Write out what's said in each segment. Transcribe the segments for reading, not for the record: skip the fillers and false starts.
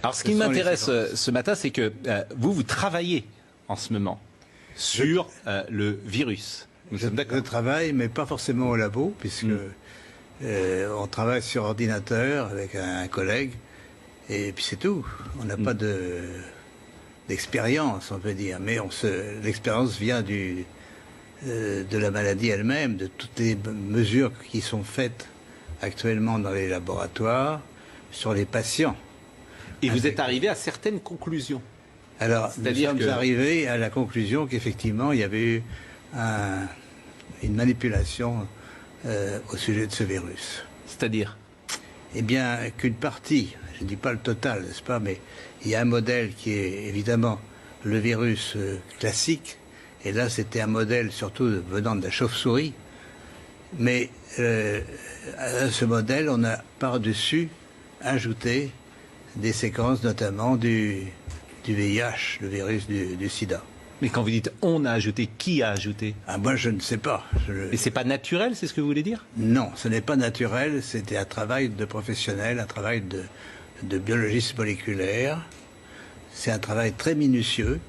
Alors, ce qui m'intéresse ce matin, c'est que vous travaillez en ce moment sur le virus. Nous sommes d'accord. Je travaille, mais pas forcément au labo, puisque on travaille sur ordinateur avec un collègue, et puis c'est tout. On n'a pas d'expérience, on peut dire, mais l'expérience vient de la maladie elle-même, de toutes les mesures qui sont faites actuellement dans les laboratoires sur les patients. Et vous êtes arrivé à certaines conclusions. Alors, nous sommes arrivés à la conclusion qu'effectivement, il y avait eu une manipulation au sujet de ce virus. C'est-à-dire? Eh bien, qu'une partie, je ne dis pas le total, n'est-ce pas, mais il y a un modèle qui est évidemment le virus classique, et là c'était un modèle surtout venant de la chauve-souris, mais à ce modèle, on a par-dessus ajouté des séquences notamment du VIH, le virus du sida. Mais quand vous dites « on a ajouté », qui a ajouté? Moi, je ne sais pas. Mais c'est pas naturel, c'est ce que vous voulez dire? Non, ce n'est pas naturel. C'était un travail de professionnel, un travail de biologiste moléculaire. C'est un travail très minutieux,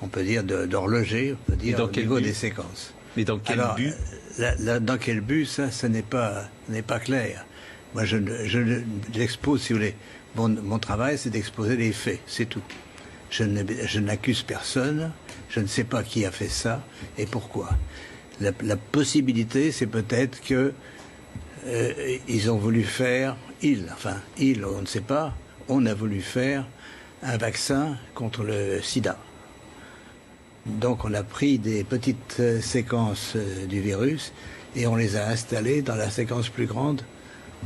on peut dire d'horloger, on peut dire au niveau des séquences. Mais dans quel but? Dans quel but, ça n'est pas clair. Moi, j'expose, si vous voulez, mon travail, c'est d'exposer les faits, c'est tout. Je n'accuse personne, je ne sais pas qui a fait ça et pourquoi. La possibilité, c'est peut-être que ils ont voulu faire, on ne sait pas, on a voulu faire un vaccin contre le sida. Donc on a pris des petites séquences du virus et on les a installées dans la séquence plus grande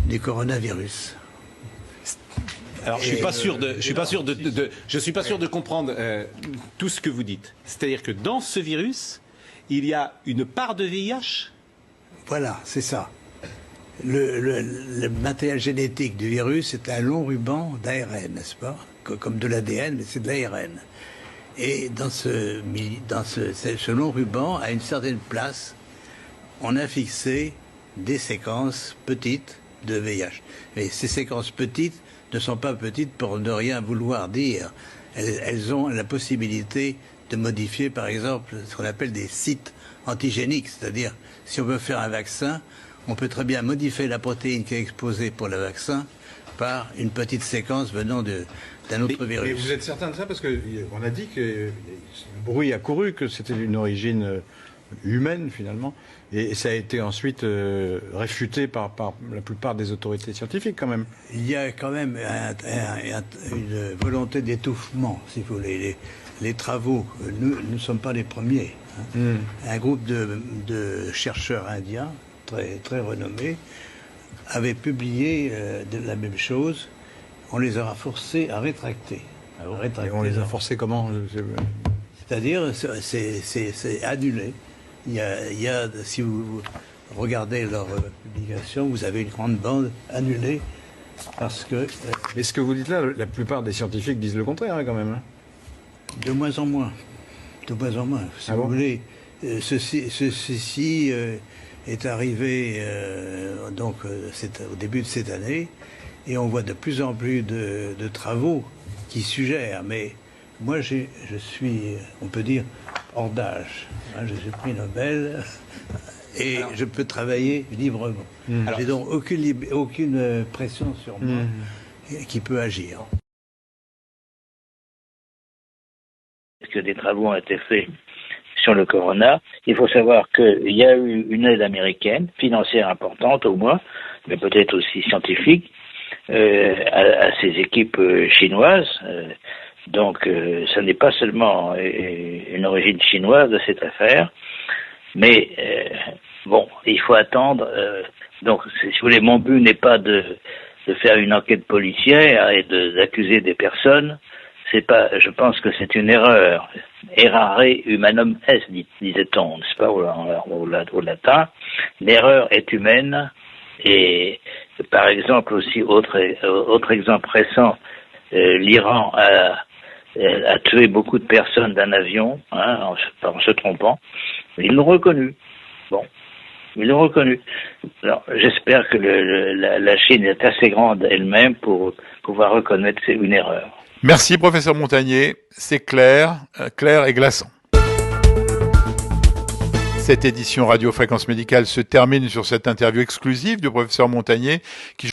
du coronavirus. Alors je suis pas sûr de comprendre tout ce que vous dites. C'est-à-dire que dans ce virus, il y a une part de VIH? Voilà, c'est ça. Le matériel génétique du virus, c'est un long ruban d'ARN, n'est-ce pas? Comme de l'ADN, mais c'est de l'ARN. Et dans ce long ruban, à une certaine place, on a fixé des séquences petites de VIH. Mais ces séquences petites ne sont pas petites pour ne rien vouloir dire. Elles ont la possibilité de modifier, par exemple, ce qu'on appelle des sites antigéniques. C'est-à-dire, si on veut faire un vaccin, on peut très bien modifier la protéine qui est exposée pour le vaccin par une petite séquence venant d'un autre virus. Mais vous êtes certain de ça? Parce qu'on a dit que le bruit a couru, que c'était d'une origine humaine, finalement. Et ça a été ensuite réfuté par la plupart des autorités scientifiques, quand même. Il y a quand même une volonté d'étouffement, si vous voulez. Les travaux, nous ne sommes pas les premiers. Un groupe de chercheurs indiens, très, très renommés, avait publié la même chose. On les a forcés à rétracter. Et on les a forcés comment? C'est-à-dire, c'est annulé. Il y a, si vous regardez leur publication, vous avez une grande bande annulée parce que... Mais ce que vous dites là, la plupart des scientifiques disent le contraire, hein, quand même. Hein. De moins en moins. De moins en moins. Si vous voulez, ceci est arrivé au début de cette année et on voit de plus en plus de travaux qui suggèrent, mais moi je suis, on peut dire, hors d'âge. J'ai pris Nobel et je peux travailler librement. J'ai donc aucune pression sur moi qui peut agir. Que des travaux ont été faits sur le corona. Il faut savoir qu'il y a eu une aide américaine, financière importante au moins, mais peut-être aussi scientifique, à ces équipes chinoises. Donc, ce n'est pas seulement une origine chinoise de cette affaire, mais bon, il faut attendre. Donc, si vous voulez, mon but n'est pas de faire une enquête policière et d'accuser des personnes. C'est pas, je pense que c'est une erreur. Errare humanum est, disait-on, n'est-ce pas, au latin. L'erreur est humaine. Et par exemple aussi, autre exemple récent, l'Iran a tué beaucoup de personnes d'un avion, en se trompant. Ils l'ont reconnu. Bon, ils l'ont reconnu. Alors, j'espère que la Chine est assez grande elle-même pour pouvoir reconnaître une erreur. Merci professeur Montagnier, c'est clair et glaçant. Cette édition Radio Fréquence Médicale se termine sur cette interview exclusive du professeur Montagnier qui